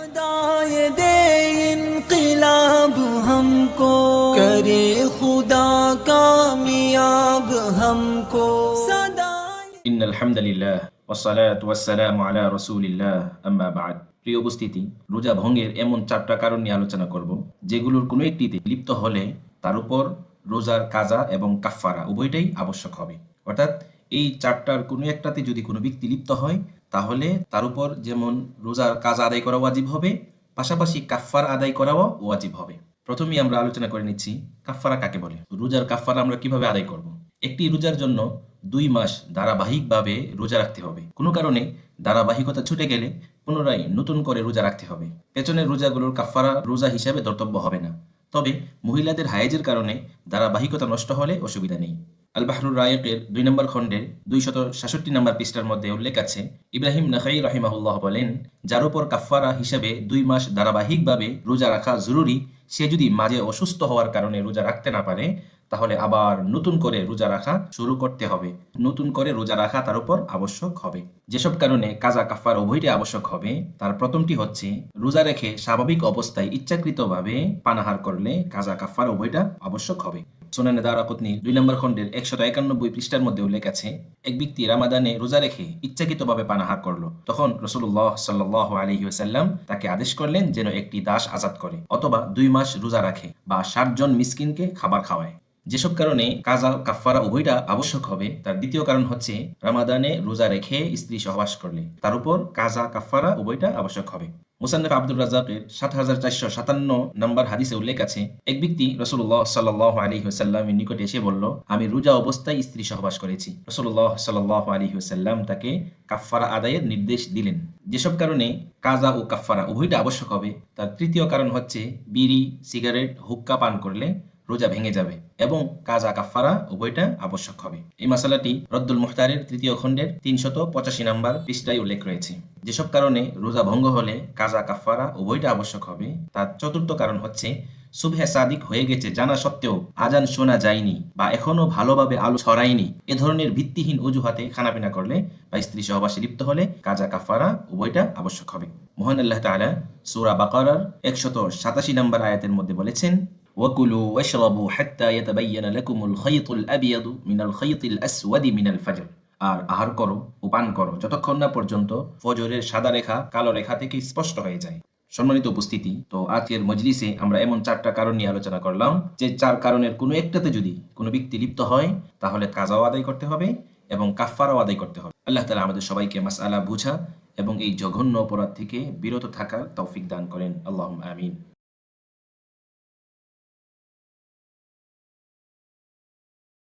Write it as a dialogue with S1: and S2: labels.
S1: खुदाए दे इनकलाब हमको, करे खुदा कामयाब हमको सदा।
S2: ইন্নাল হামদুলিল্লাহ ওয়াসসালাতু ওয়াসসালামু আলা রাসূলিল্লাহ আম্মা বা'দ। প্রিয় উপস্থিতি, রোজা ভঙ্গের এমন 4টা কারণ নিয়ে আলোচনা করব যেগুলোর কোনো একটিতে লিপ্ত হলে তার উপর রোজার কাজা এবং কাফফারা উভয়টাই আবশ্যক হবে। অর্থাৎ এই 4টার কোনো একটাতে যদি কোনো ব্যক্তি লিপ্ত হয় তাহলে তার উপর যেমন রোজার কাজা আদায় করা ওয়াজিব হবে, পাশাপাশি কাফফারা আদায় করাও ওয়াজিব হবে। প্রথমেই আমরা আলোচনা করে নিচ্ছি কাফফারা কাকে বলে। রোজার কাফফারা আমরা কিভাবে আদায় করব। একটি রোজার জন্য 2 মাস ধারাবাহিকভাবে রোজা রাখতে হবে। কোনো কারণে ধারাবাহিকতা ছুটে গেলে পুনরায় নতুন করে রোজা রাখতে হবে। পেছনের রোজাগুলোর কাফফারা রোজা হিসাবে ধর্তব্য হবে না। তবে মহিলাদের হায়েজের কারণে ধারাবাহিকতা নষ্ট হলে অসুবিধা নেই। আল বাহরুর রায়েকের 2 নম্বর খণ্ডের 266 নম্বর পৃষ্ঠার মধ্যে উল্লেখ আছে, ইব্রাহিম নাখাই রাহিমাহুল্লাহ বলেন, যার উপর কাফফারা হিসাবে 2 মাস ধারাবাহিকভাবে রোজা রাখা জরুরি, সে যদি মাঝে অসুস্থ হওয়ার কারণে রোজা রাখতে না পারে তাহলে আবার নতুন করে রোজা রাখা শুরু করতে হবে। নতুন করে রোজা রাখা তার উপর আবশ্যক হবে। যেসব কারণে কাজা কাফফারা উভয়টি আবশ্যক হবে তার প্রথমটি হচ্ছে, রোজা রেখে স্বাভাবিক অবস্থায় ইচ্ছাকৃতভাবে পানাহার করলে কাজা কাফফারা উভয়টা আবশ্যক হবে। সুনানে দারাকুতনি 2 নম্বর খণ্ডের 191 পৃষ্ঠার মধ্যে উল্লেখ আছে, এক ব্যক্তি রামাদানে রোজা রেখে ইচ্ছাকৃতভাবে পানাহার করলো, তখন রাসূলুল্লাহ সাল্লাল্লাহু আলাইহি ওয়াসাল্লাম তাকে আদেশ করলেন যেন একটি দাস আজাদ করে অথবা 2 মাস রোজা রাখে বা 60 জন মিসকিনকে খাবার খাওয়ায়। যেসব কারণে কাজা কাফফারা উভয়টা আবশ্যক হবে তার দ্বিতীয় কারণ হচ্ছে, রামাদানে রোজা রেখে স্ত্রী সহবাস করলে তার উপর কাজা কাফফারা উভয়টা আবশ্যক হবে। মুসান্নাফ আব্দুর রাজ্জাকের 7457 নম্বর হাদিসে উল্লেখ আছে, এক ব্যক্তি রাসূলুল্লাহ সাল্লাল্লাহু আলাইহি ওয়াসাল্লামের নিকটে এসে বলল, আমি রোজা অবস্থায় স্ত্রী সহবাস করেছি। রাসূলুল্লাহ সাল্লাল্লাহু আলাইহি ওয়াসাল্লাম তাকে কাফফারা আদায়ের নির্দেশ দিলেন। যেসব কারণে কাজা ও কাফফারা উভয়টা আবশ্যক হবে তার তৃতীয় কারণ হচ্ছে, বিড়ি, সিগারেট, হুক্কা পান করলে রোজা ভেঙে যাবে এবং কাজা কাফফারা উভয়টা আবশ্যক হবে। এই মাসালাটি রদ্দুল মুহতারের 3য় খণ্ডের 385 নম্বর পৃষ্ঠায় উল্লেখ রয়েছে। যেসব কারণে রোজা ভঙ্গ হলে কাজা কাফফারা উভয়টা আবশ্যক হবে তার চতুর্থ কারণ হচ্ছে, সুবহে সাদিক হয়ে গেছে জানা সত্ত্বেও আজান শোনা যায়নি বা এখনো ভালোভাবে আলো ছড়ায়নি, এ ধরনের ভিত্তিহীন অজুহাতে খানাপিনা করলে বা স্ত্রী সহবাসে লিপ্ত হলে কাজা কাফফারা উভয়টা আবশ্যক হবে। মহান আল্লাহ তাআলা সূরা বাকারার 187 নম্বর আয়াতের মধ্যে বলেছেন, وكلوا واشربوا حتى يتبين لكم الخيط الأبيض من الخيط الأسود من الفجر। আর আহার করো ও পান করো যতক্ষণ না পর্যন্ত ফজরের সাদা রেখা কালো রেখা থেকে স্পষ্ট হয়ে যায়। সম্মানিত উপস্থিতি, তো আজকের মজলিসে আমরা এমন 4টা কারণ নিয়ে আলোচনা করলাম যে 4 কারণের কোনো একটাতে যদি কোনো ব্যক্তি লিপ্ত হয় তাহলে কাজাও আদায় করতে হবে এবং কাফফারাও আদায় করতে হবে। আল্লাহ তাআলা আমাদের সবাইকে মাসআলা বুঝা এবং এই জঘন্য অপরাধ থেকে বিরত থাকার তৌফিক দান করেন। আল্লাহুম্মা আমিন।